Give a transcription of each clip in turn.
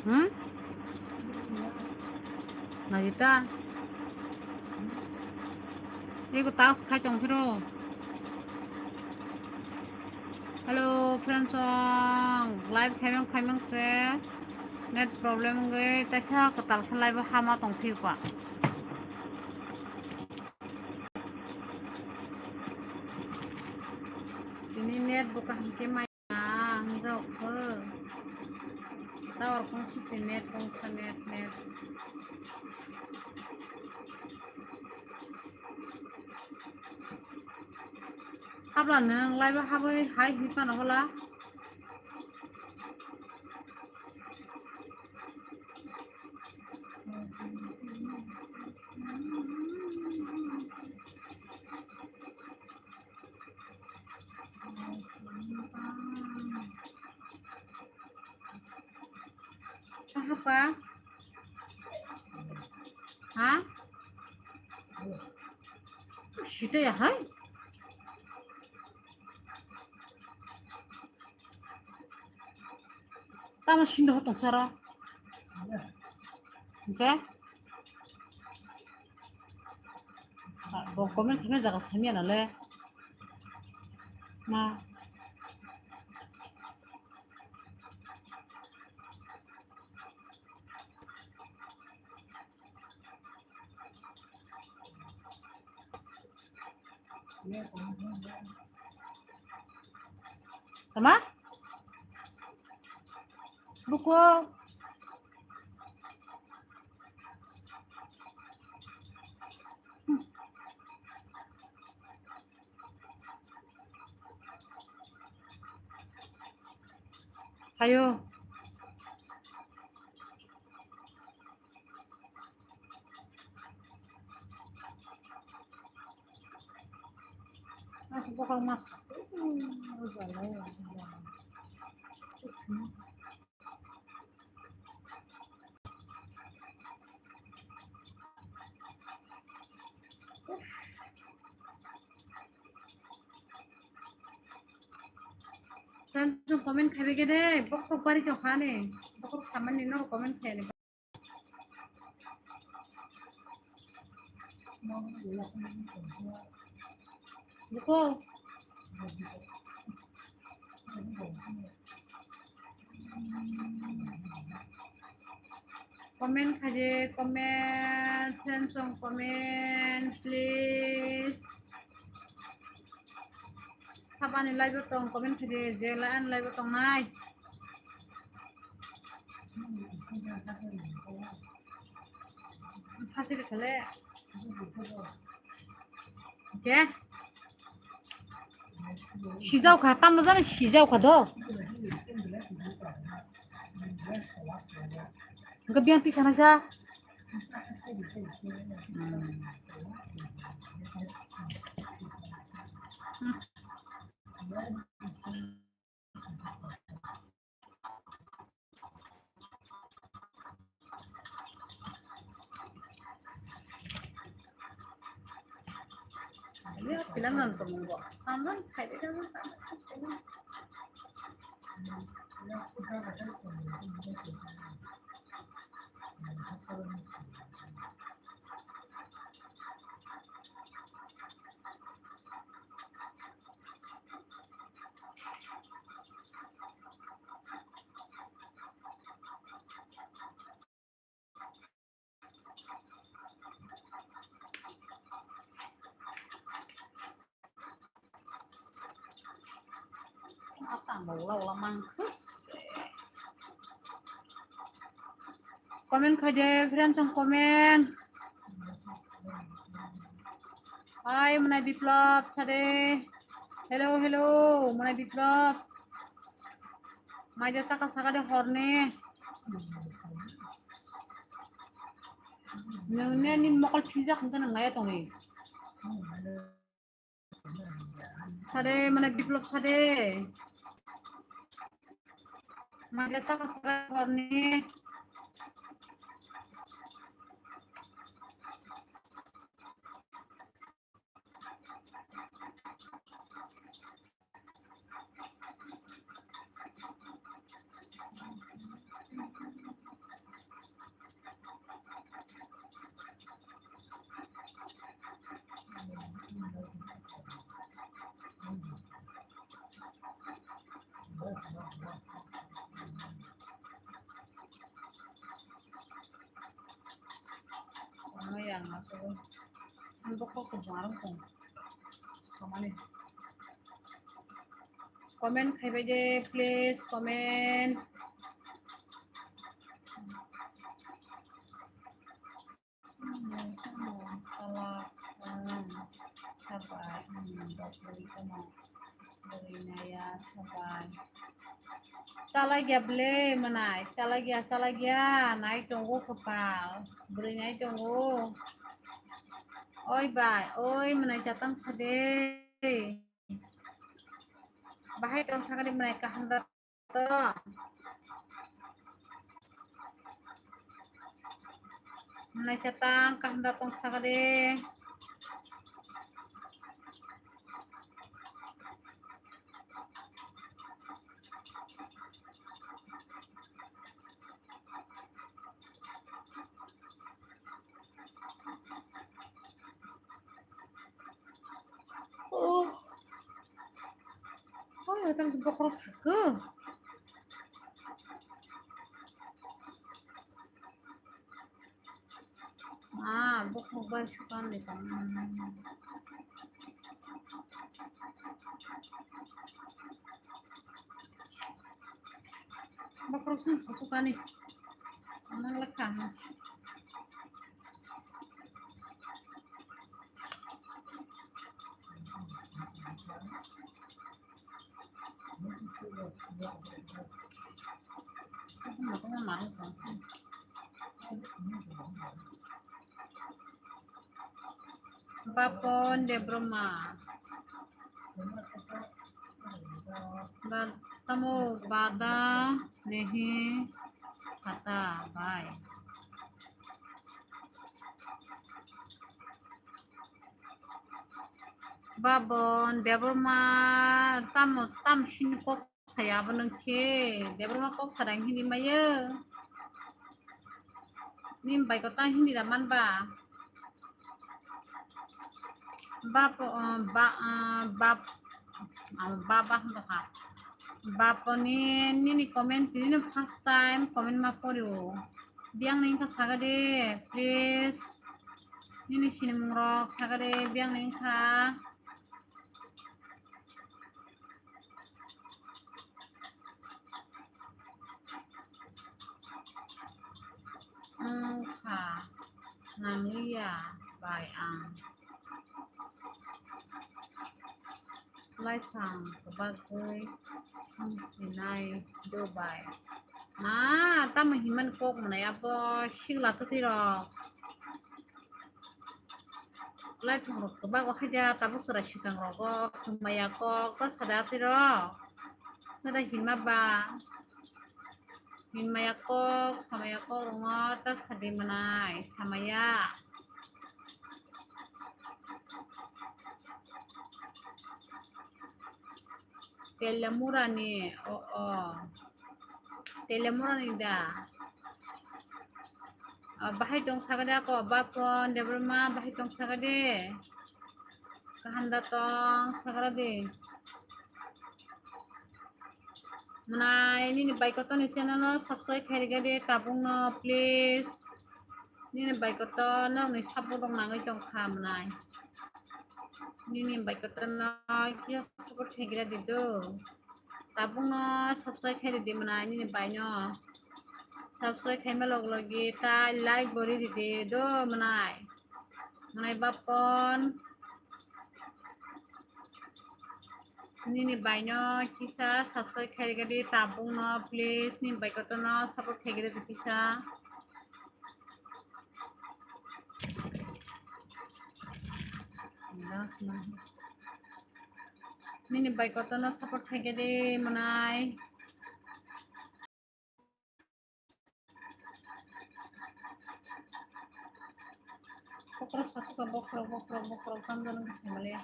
Nah kita 이거 task khai trong phiro. Hello friends song live khai mong se net problem gai ta sa katal khlai ba hama tong phi pa ini net buka hangke mai angjau ke tawar kong si net kong sa net habla nang live habai hai hi pa na hola apa ha সেটাই হয় tama sindo hotong sara oke komen kena jaga samia nale nah sama buku ayo masuk bakal masak Langsung komen kayak gede, pokok bari cokane, pokok sama nino komen kayak buku komen kaje komen langsung komen please siapa nih live tong komen kaje jalan live tong naik kasih kale oke 시자오 가 땀나잖아 시자오 가도 enggak biang di sana saja Lihat bilang nonton gua tamban kayak itu mau lamang komen kaje friend sang komen hai menai biplop sade hello menai biplop mai jasa ka sakade horne nene nin mokol pizza kan ngaya tongi sade menai biplop sade mai jasa ka sakade horne masuk untuk kok sebarang kok sama nih komen খাই পাই দে please comment salah sabar beri kamu berinya ya sabar Salagya menai salagya naik tunggu kepal berinya tunggu oi bai oi menai catang sade bahai tong sakade menai kahandat to menai catang kahandat tong sakade ya tam sebuah cross ke buk mobile sukan deh kan buk crossnya suka nih emang lekang aku nggak marah kan Bapon de Broma bertemu pada nehi kata bye Babon de Broma tam shin kok saya benengke de Broma kok sarang hindi maya nim bai kota hindi daman ba bab bab baba hanta baponi nini comment ini first time comment ma poriu biang ning ka sagade please nini sinim rok sagade biang ning ka ka nanglia bai lai sang sebagai sinai Dubai tam himan kok mana apa sila tu tiro lai tong rok kebak ko haja tabu sura shikang rok maya kok ko sada tiro sada hima ba himaya kok samaya kok rongo tas hadi manai samaya telemura nih telemura nih dah bahai tong sagade ako bapon de Broma bahai tong sagade kahanda tong sagade mana ini nih baik koto nih channel no subscribe kari gade tabung no please ini nih baik koto no nih support dong nangai tong kam nai ini nih baik koto no kia support kari gade itu tabung no subscribe kari di mana ini nih baik no subscribe kami lagi ta like bori di do menai bapon ini nih banyo kisah subscribe kari gadi tabung no please nih baik kata no support kari gadi kisah ini nih baik kata no support kari gadi menai pokok sasuka bokro kan dalam bisa ya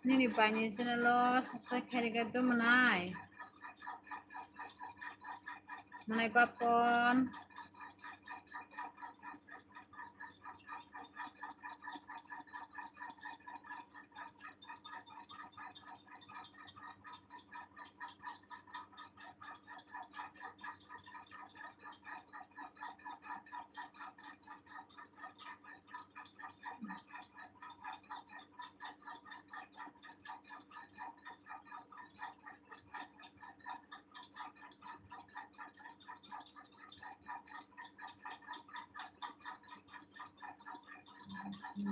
ini nih banyak channel lo subscribe kari gadi menai bapon Nono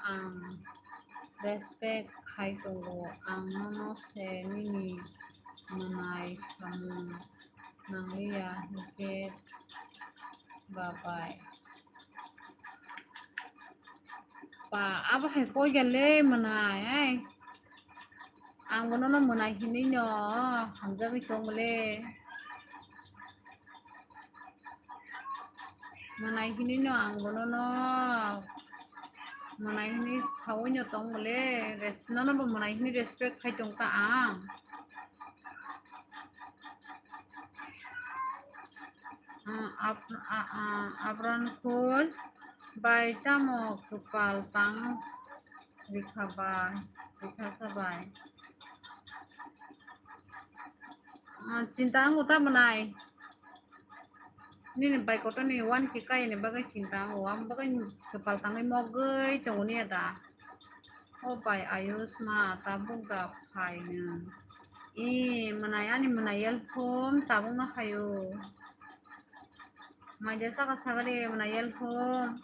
ang respect kay tunggu ang nono se nini manay kamu nang liya hikit babay pa apa hay ko gale manay ay ang nono manay hini nyo hamza bi tongule manay hini nyo ang nono manay hini sawo nyo tongule nono ba manay hini respect kay tong ka ang Abran khul bai tamo kupal tang rikhasabai cinta ang uta manay ni bai kota ni wan ki kai ni bagai cinta ang bagai kupal tang ni mogai tong ni ada oh bai ayus ma tabung da khai ni manay ani manayal phom tabung na khayo Maja saka sagare manayal phom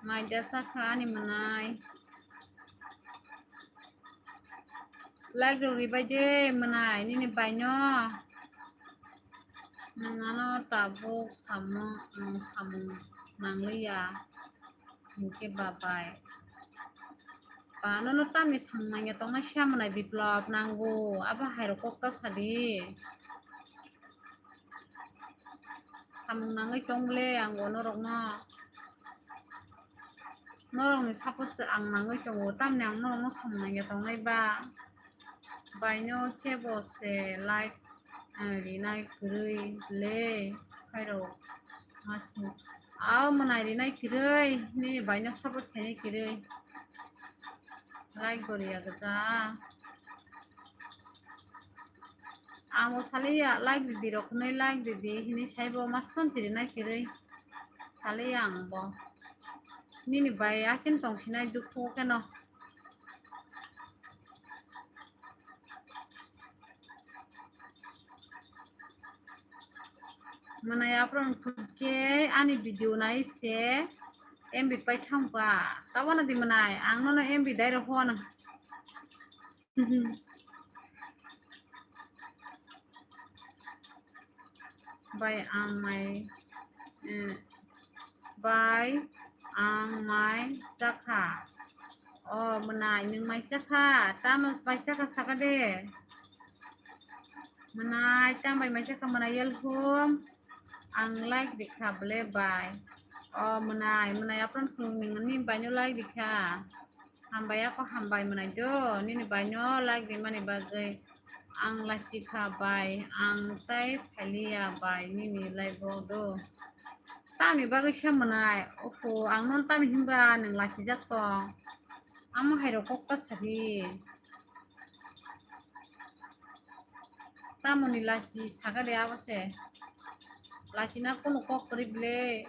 Maja saka ni manay like do ribaje manay ni bai nyo nangano tabuk samu nangliya hingke babai Nono tami sangnanya tong na siya manay biplop nanggo aba hayro kokta sadi samung nangai tongle anggo norok ni sapot ang nangai tongo tam nang norok no sangnanya tong nai ba baino kebo se like rinai kurui le hayro masu aw manay rinai kurui ni baino sapot kene kurui like goriya gata amo saliya like didi roknai like didi hini saibo maskon siri nai kirei saliya angbo nini bai akin tong hinai dukhu keno manay apron ke ani video nai se MB pai thangpa tawana di manay ang nono MB dai ro hona bai ang mai bai ang mai sakha oh manay nung mai sakha tamas bai sakha sakade manay tam bai mai sakha manayal hum ang like dikha ble bai oh manay apron khung ni banyo like dikha hambai ako hambai manay do nini banyo like di mani bagai ang lachi kha bai ang tai phalia bai nini lai bodo tami bagai shamanai opo ang non tami himba nang lachi jakto amo hairo kokka sari tamoni lachi sagare abase lachi na kono kok rible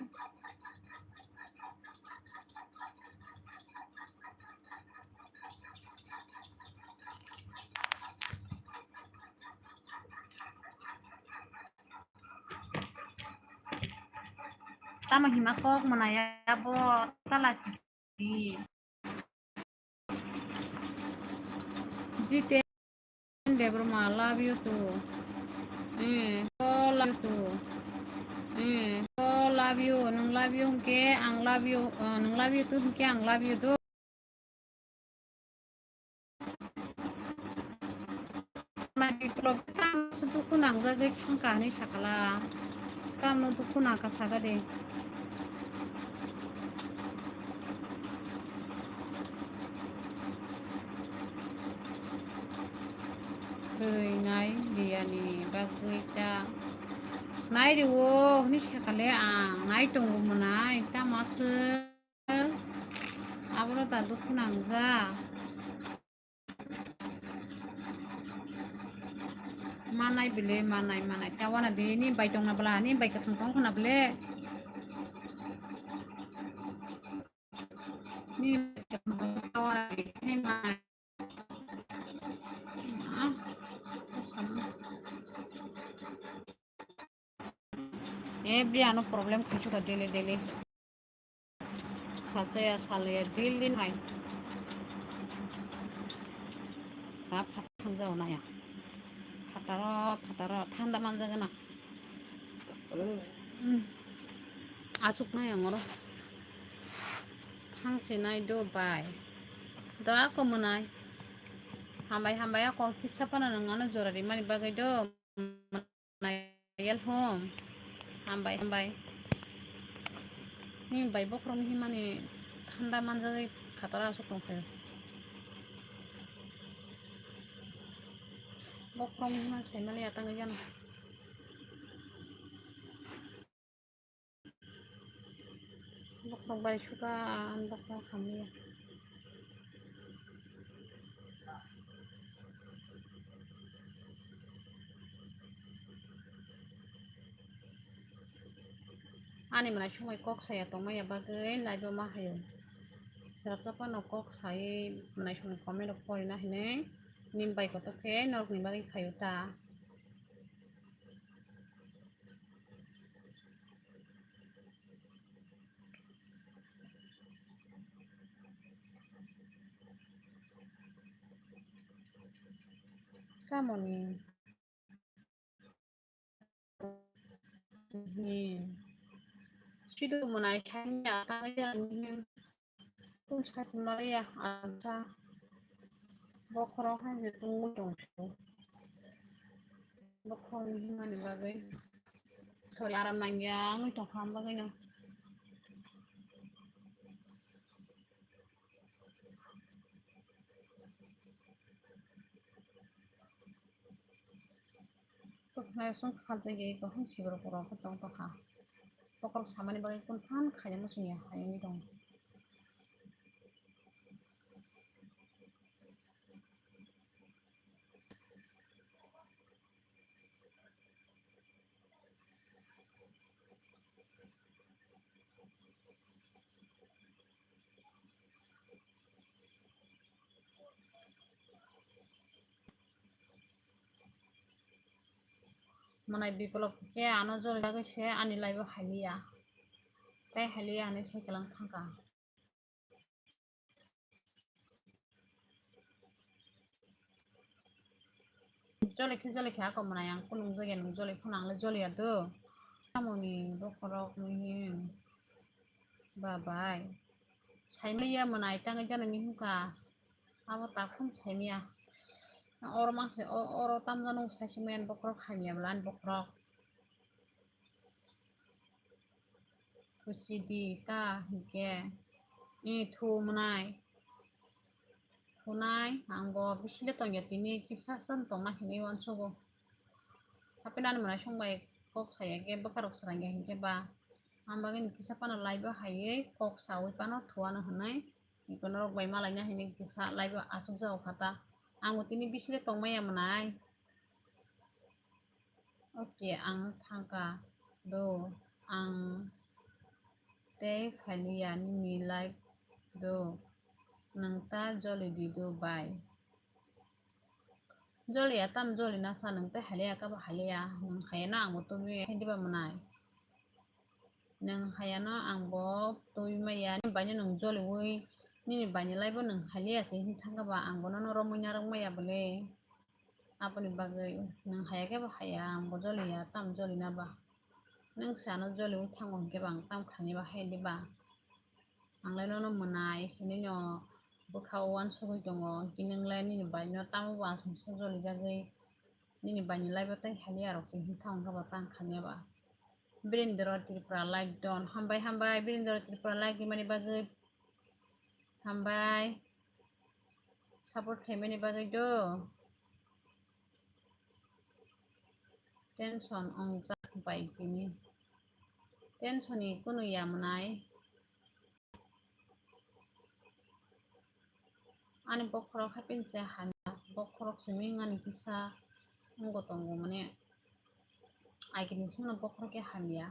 tama himakok manaya bo talachi jite Debroma love you too love you too love you nung love you ke ang love you nung love you too ke ang love you do mati klop kam sutu kunang gagai khangka ni sakala kam no tu kuna ka sagade nai biani bagwita nai riwo ni sakale ang nai tongu manai ta masu abro ta du kunang ja manai bile manai tawana de ni bai tong na bla ni bai ka thong tong na bile ni tawana de ni manai every ano problem kuchu ka dele salsa salya dilin hai kap khang na ya fataro thanda manja gana asuk na yang oro khangse nai do bai da ko munai hambai ako kisa pana ngano jorari mani bagai do manai yel hom hambai ni bai bokrong hi mani thanda manja gai fatara asuk tong khayo bokrong hi man sai mali atang jana bokrong bari suka bokrong khamia ani mana sumai kok saya tongmai ya bagai laibo ma hayo sarap pa no kok sai mana sumai komen do poi na hine nim bai ko to ke nok ni bagi khayo ta kamoni ni sido munai chanya ta ya ni tu sa maria anta bokrong ha je tungu tong bokrong hi mani bagai sorry aram nangyang tong kham bagai no to na song khalte ge ko hon sibro poro ko tong to kha bokrong samani bagai kun phan khaya mo sunya hayani dong manai biplop ke ano jol bagai se ani laibo halia tai halia ani se kelang thangka jole kha ko manai ang kunung jage nung jole phunang le jole ado amoni bokrok ni bye saimaya manai tangai jana ni huka abo ta khum saimaya oro mangse oro tam janu saimen bokrok khamia blan bokrok kusidi ta hike ni thu manai thunai angbo bisile tongya tini kisa san tongna hini wan sogo tapi nan manai songbai kok saya ke bakarok sarangya hingke ba ambagin kisa pano laibo haye kok sawi pano thuano hanai ikono rok bai malainya hini kisa laibo asuk jau khata ango tini bisile tongmaya manai oke ang thangka do ang te khalia ni live do nangta joli di do bai joli atam joli nasa nangta halia ka ba halia nang hayana ang to mi hindi ba manai nang hayana ang bo to maya ni banyo nang joli woi ni banyo laibo nang halia se hin thangka ba ang bono ro munya rang maya bole apani bagai nang haya ke ba haya ang bo joli ya tam joli na ba nang sano joli woi thangong ke bang tam khani ba hindi ba ang lai no manai hini no bukhau wan sugoi tongo kinang lai ni banyo tam wa sung joli jagai ni banyo lai ba tai halia rok se hin thang ka ba tang khani ba Birindra Tripura like don hambai Birindra Tripura like mani bagai hambai support mani bagai do tension ong jak bai kini tension ni kuno ya manai ani bokrok hapin se hana bokrok semi ngani kisa gotong mane aikin sumna bokro ke hamia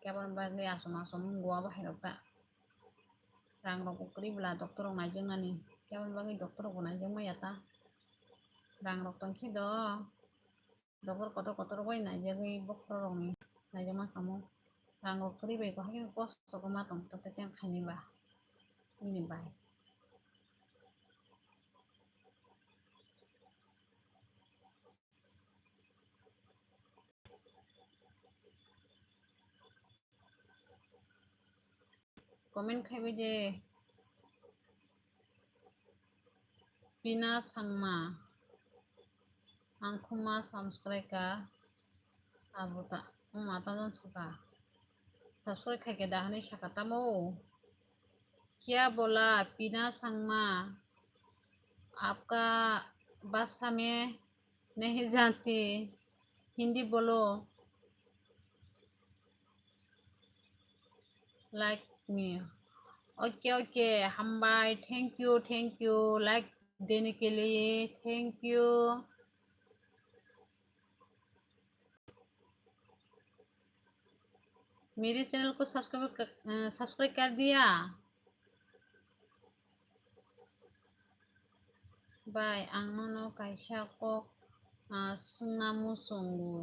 kapan bagi asam gua bah hirota rang rok ukri bela dokter rok najeng nani kapan bagi dokter rok najeng ma yata rang rok tangki do dokter kotor goi najeng bokro rok ni najeng ma kamu rang rok kri bai ko hakin kos to ko ma tong to teteng khani ba ini bai komen khaibe je pina sangma angkuma subscribe ka abuta mata don suka subscribe khai ke dahani sakata mo क्या बोला पीना संगमा आपका भाषा में नहीं जानती हिंदी बोलो like me okay हम बाय थैंक यू लाइक देने के लिए थैंक यू मेरे चैनल को सब्सक्राइब कर दिया बाय आंनो कायसा कक सुंनामु संगु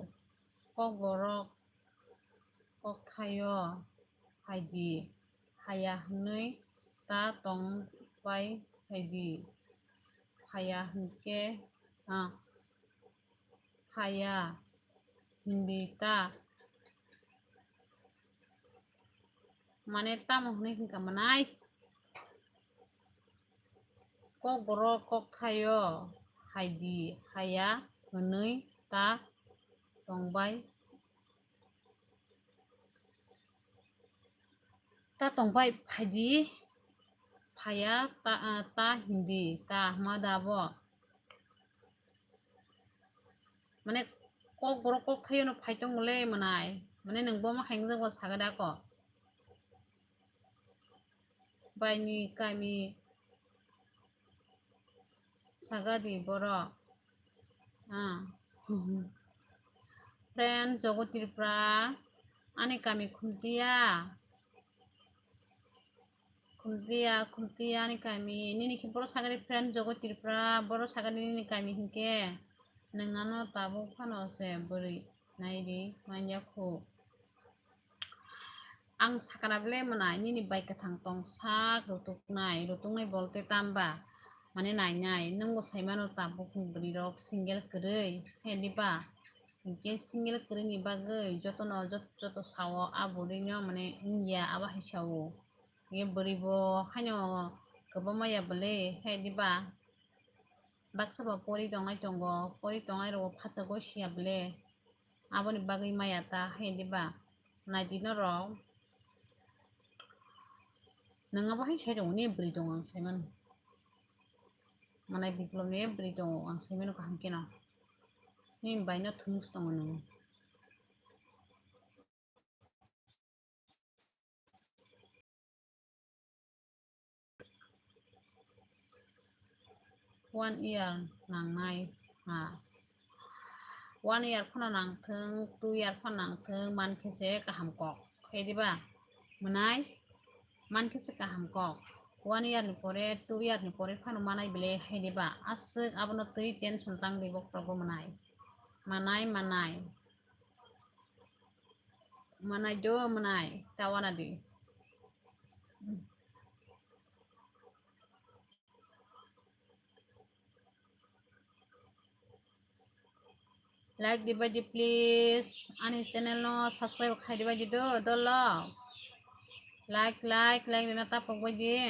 कक borok kok thayo haidi haya hनै ta tong bai haidi haya hngke haya hindi ta mane tamo hनै hingka manai kok borok kok thayo haidi haya hनै ta tongbai ta tongbai haidi haya ta hindi ta ma dabo mane kok borok kok thayo no phaitong mole manai mane ningbo ma haingjak bo sagada ko baini kami sagadi borok friend jogotirpra ani kami khuntia ani kami nini ki borok sagadi friend jogotirpra borok sagadi nini kami hingke ningano tabuk phano se bori nairi manjaku ang sakana bele manai nini bai kathang tong sak rutuknai bolte tamba mane nainai nungbo saimano tabuk bori rok single kwrui hediba hingke single kwrui ni bagoi joto sawo abori no mane India aba hai sawo ye bori bo haino kwbangma ya bole hediba baksa bo pori tongnai tongo pori tongnai ro phachagoi sia bole aboni bagoi mayata hediba naidi no rok nangabo hai sai tongo ni bri tongo ang saimano manai biplop ni bri tongo ang saimano kaham keno ni bai no thungus tongo nung 1 year nangnai 1 year phano nangthong 2 year phano nangthong mankheje kaham kok hediba manai mankheje kaham kok 1 year ni pore 2 year ni pore phano manai bele hediba asuk abono tui tension tangdi bokrogo manai do manai tawana di like dibaji please ani channel no subscribe khai dibaji do love like dina tapok baji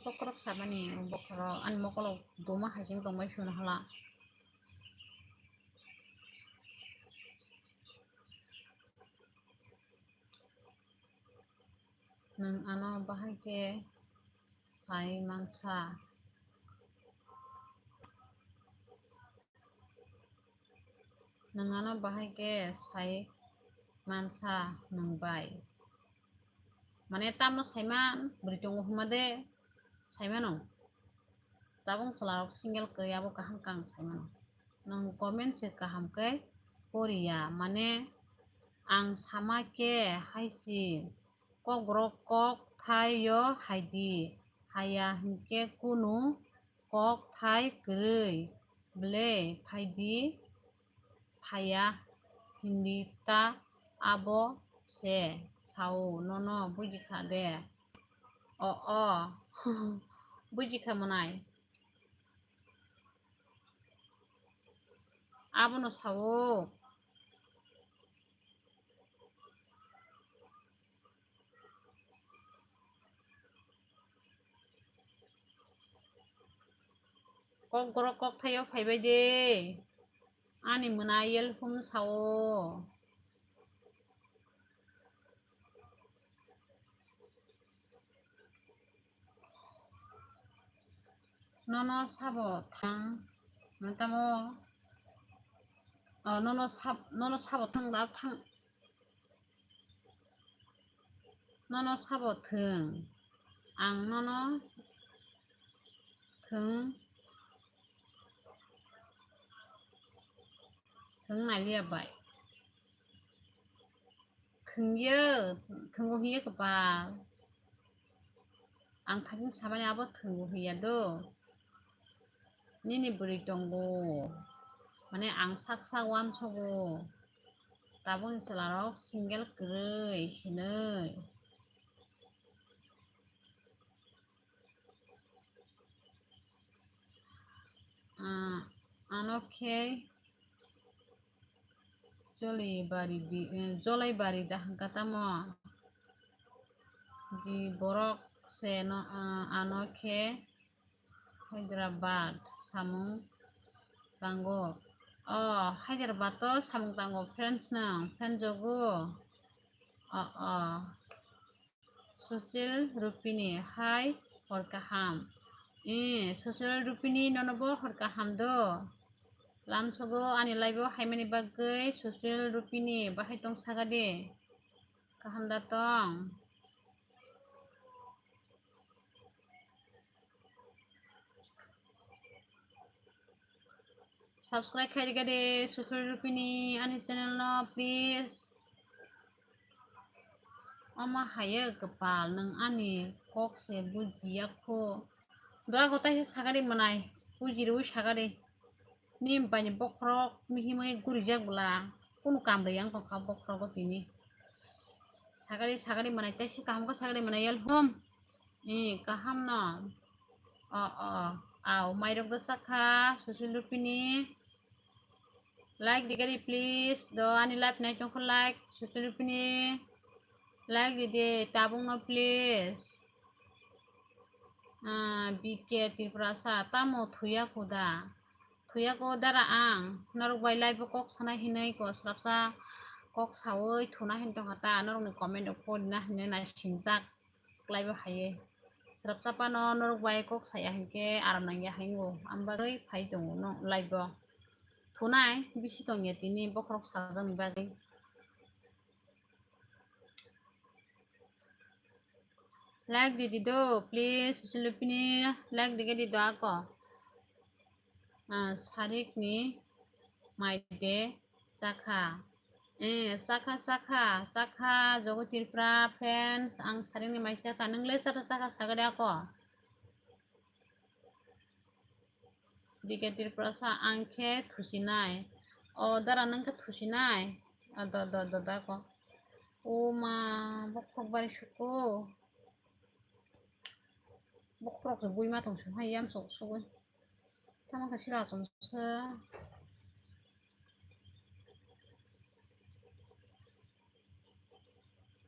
bokrok sabani bokrok ani mokolok doma hajing tongbai suna hala nang ano bahai ke sai mangsa nangano bahai ke sai mansa nangbai mane tamno saiman beri tongo humade saimano tabung selarok single ke abo kaham kang seman nang comment se kaham ke Korea mane ang sama ke haisi kok brok kok thai yo haidi haya hinke kunu kok thai gerei ble phaidi phaya hindi ta abo se sao nono bujikha de o bujikha manai abo no sao kok brok kok thai yo phaibai de ani manayel hum sao nono sabo thang tamo nono sabo thang da thang nono sabo thang ang nono thang nai lia bai thang ye thang go hiye ka ba ang thang sabani abo thang go hiya do nini buri tongo mane ang sak wan sogo tabung selarok single gerei hinei anoke jolai bari dah katamo di borok se no anoke Hyderabad samung tanggo Hyderabad to samung tanggo friends jogo Susil Rupini hai horkaham Susil Rupini nonobo horkaham do lamsogo ani laibo haimani bagai Susil Rupini bahai tong sagade kaham datong subscribe kari gade Susil Rupini ani channel no please Oma haye kepal neng ani kok se buji yakho doa kota se sagade manai buji ru sagade nim bani bokrok mihimai gurijak bula kunu kamre yang kok bokrok ko tini sagade manai tai se kaham ko sagade manai yal hom kaham no au mairok do sakha Susil Rupini like digari please do ani live nai tong like Susil Rupini like de tabung no please BK Tirprasa tamo thuya ko dara ang narok bai live kok sana hinai ko slapsa kok sawoi thuna hin tong hata narok ni comment ko na hinai na sintak live haye slapsa pa no narok bai kok saya hinke aram nang ya hingo amba doi phai tong no live thunai bisi tong ya tini bokrok sadang ni bagai like didi do please Susil Rupini like dige di do ako sarik ni maide sakha sakha jogotirpra friends ang sarik ni maide sakha nengle sakha sagade ako diketirpra sa angke thusinai dara nangke thusinai do ako ma bokrok bari suko bokrok se bui ma tong su hai yam sok sugoi tama ka sira som se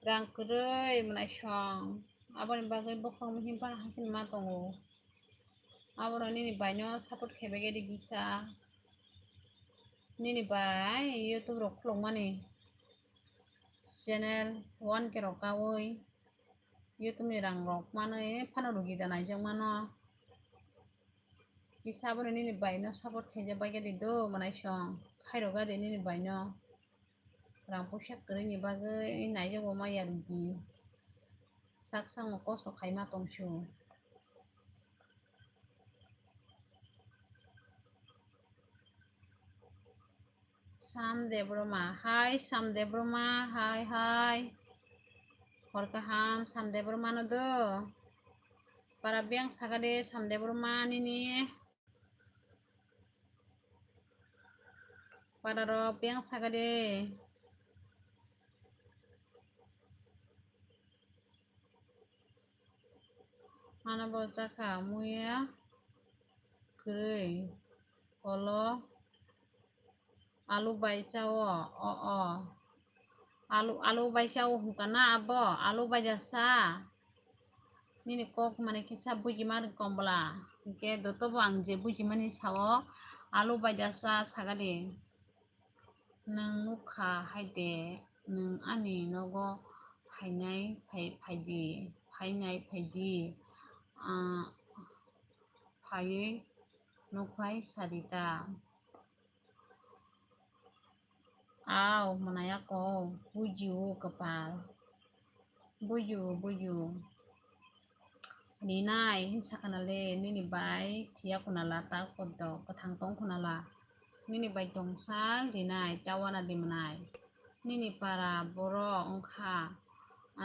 rang kerei menai song abon bagai bokrok mihim pa hasin ma tongo abon nini baino support khebege di gisa nini bai YouTube rok khulong mani channel 1 ke rok kawoi YouTube ni rang rok mano phano rugi danai jang mano gisa abon nini baino support kheje bage di do manai song khairo ga de nini baino rang posak kerei ni bagai nai jago maya rugi sak sang mo kosto khaima tongsu Samdebroma. Hai Samdebroma. Hai. Horkaham Samdebroma no do. Para biang sagade Samdebroma nini. Para ro biang sagade. Mana bocah kamu ya? Kei. Kalau alu baicawo. Oh. Alu baicawo hukana abo. Alu bajasa. Nini kok mane kisah buji mar kombla. Oke, doto bo angje buji mani sawo. Alu bajasa sagade. Nang nuka haide. Nang ani nogo fainai faidi. Faye nukai sarita. Aw, manaya ko. Buju kepal. Buju. Ninai hinsa kanale nini bai tia kunala ta kodo katang tong kunala. Nini bai tongsang dinai cawana dimenai. Nini para boro ongka.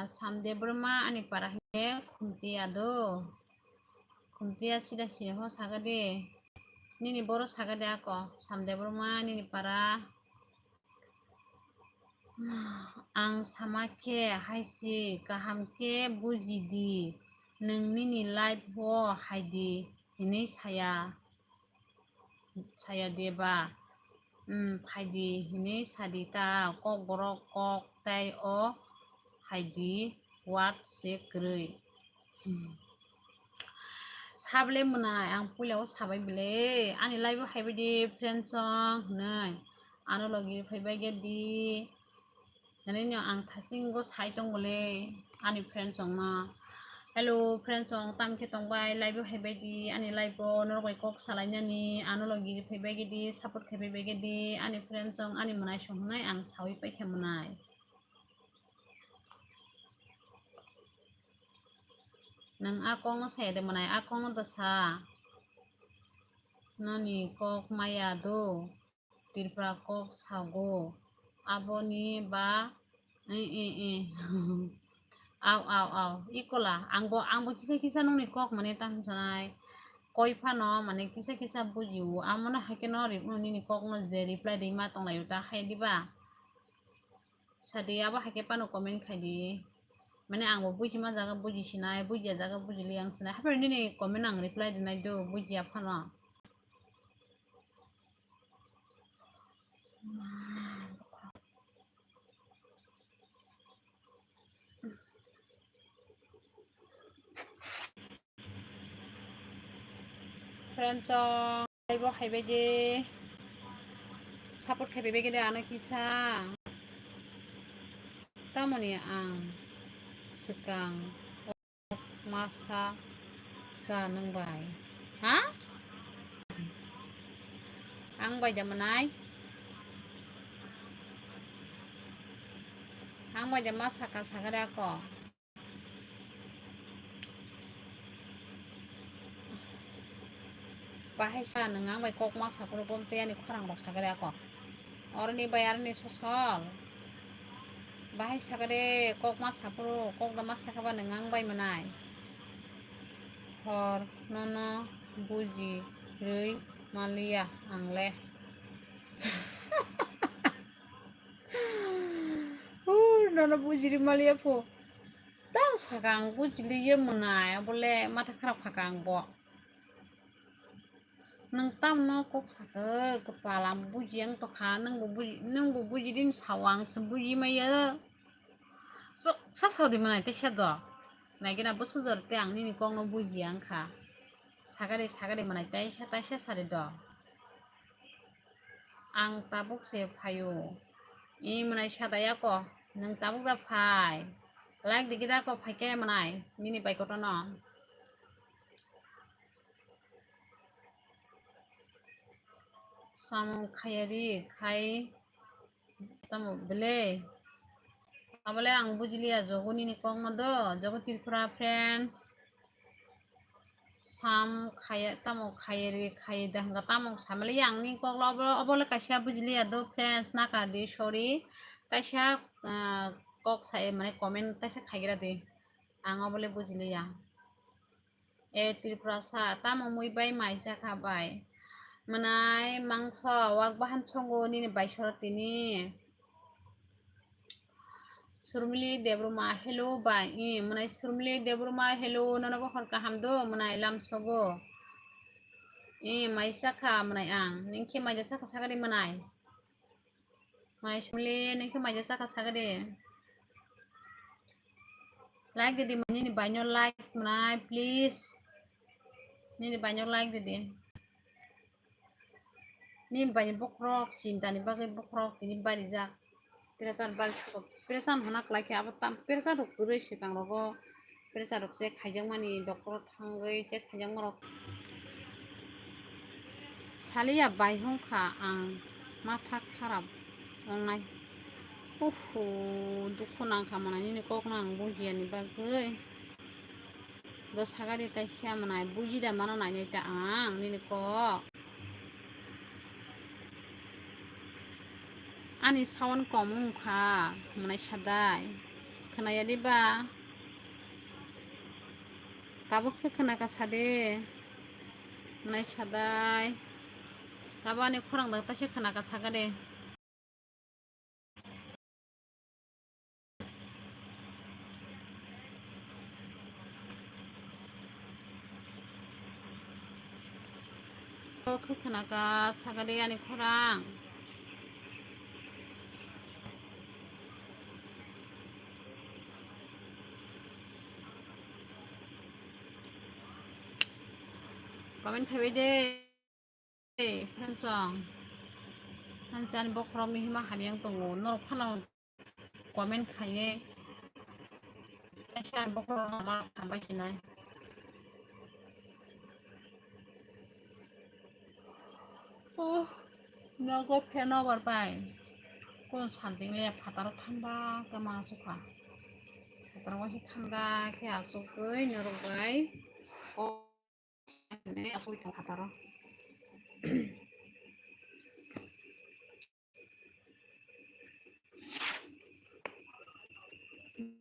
Samdebroma ani para he kuntia do. Kuntia sida ho sagade. Nini boro sagade ako. Samdebroma nini para ang samake haisi kahamke bujidi. Neng nini light ho haidi ini saya deba haidi ini sadita kok borok kok tai o haidi wat sekrei sable menai ang pulau sabai bele ani live habi di friend song nai anu lagi phaibai ge di nani ang thasing go sai tong bole ani friend song na. Hello friends song tam ke tong bai live hebai di ani live no bai kok salanya ni anu logi hebai ge di support hebai ge di ani friends song ani manai song nai ang sawi pai ke manai nang akong se de manai akong to sa nani kok maya do tirpra kok sago aboni ba aw ikola angbo kisa nong ni kok mane tam sanai koi phano mane kisa bujiu amona hake no ni kok no je reply de ma tong layu ta khai diba sadi aba hake pano comment khai di mane angbo buji ma jaga buji sinai buji jaga buji liang sinai haber ni comment ang reply de nai do buji phano friends song live hebai de support hebai ge de ana kisa tamoni ang sekang masa sa nang bai ha ang bai jamanai ang bai jama saka sagada ko bahai sa nang bai kok masa ko pom te ani kharang bok sagada ko orni bayar ni sosol bahai sagade kok masa pro kok da masa ka ba nang bai manai hor nono buji rei malia angle nono buji rei malia po tam sakang buji liye manai bole mata kharap khakang bo nang tam no kok sake kepala buji yang to kha nang bu buji din sawang sebuji maya so sa di manai te do nai gina bosu jor te ang ni kong no buji yang kha sagade manai tai sa sare do ang tabuk se phayo I manai sadaya ko nang tabuk da phai like digida ko phai ke manai nini bai ko to no sam khayari khai tamo bele abale ang bujili a jogoni ni kong do jogo tirpura friends sam kaya tamok kaya dah hangga tamok samale yang ni kok lo obole kaisa bujili ado friends naka di sorry kaisa kok saya mane comment kaisa khagira de ang obole bujili ya e tirprasa tamo mui bai mai jaka bai manai mangso wak bahan songo ni bai sorotini surmili debruma hello bai manai surmili debruma hello nana bahar kahamdo manai lam sogo mai saka manai ang ningke mai saka sagari manai mai surmili ningke mai saka sagari like didi ni banyo like manai please ni banyo like didi ni banyo bokrok cinta ni bagai bokrok ini bari jak pirasan bal pirasan hanak laki abatam pirasan rok gurui sikang rogo pirasan rok se khaijang mani doktor thangai se khaijang rok salia bai hongkha ang matha kharap ongnai oho dukhu nangkha manai ni kok nang bujiya ni bagai do sagari tai sia manai bujida mano nai ni ta ang ni kok ani sound komung kha manai sadai khanaya diba kabuk ke khanaka sade manai sadai kaba ani khorang da ta se khanaka sagade ke khanaka sagade ani khorang comment thaibai de hanjan bokrok mi hima haniang tongo norok phanang comment khaye hanjan bokrok ma thambai sinai oh nago fan over bai kon sanding le phataro thamba kama sukha phataro wasi thamba ke asukoi norok bai oh ne asuk thang phataro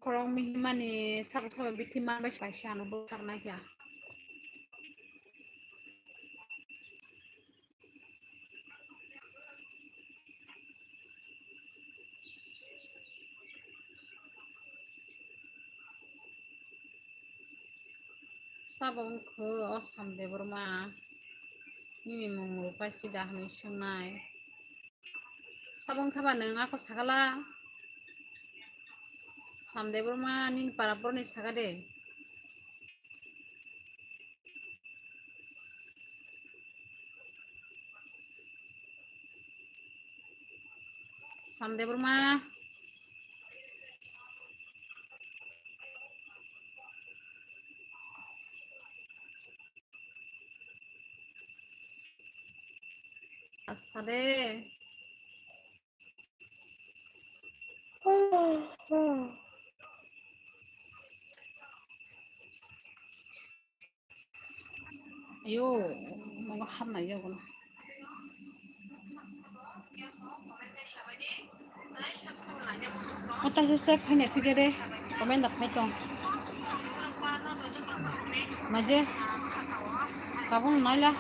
korong mi mani sak bitima bai saisa no sarna kya sabong ke osam de burma ini mung pasti dah ni sunai sabong khaba nang ako sagala samde burma nin parapor ni sagade samde burma asade ayo mau ham na yo kono ata se phane thige de komen dak mai tong maje kabung naila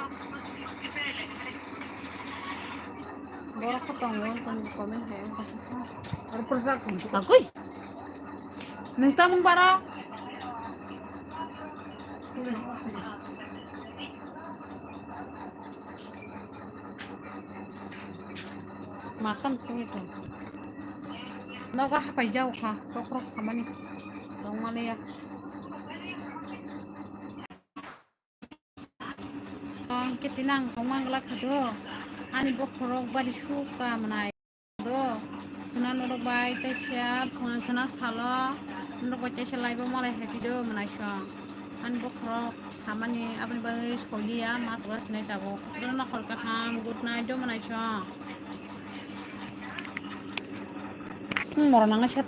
bora khatong won kon komen he ar prasad akoi nang tamung bara matam sini tuh naga hapai jauh kah kokrok sama nih dong mana ya ketinang komang gelap do ani bokrok bari suka menai do kena norok bai teh siap kena salo norok bai teh selai bo malai hati do menai song ani bokrok sama nih apa nih bai solia mat was nih tabo do nak kolka ham good night do menai song morang ngasih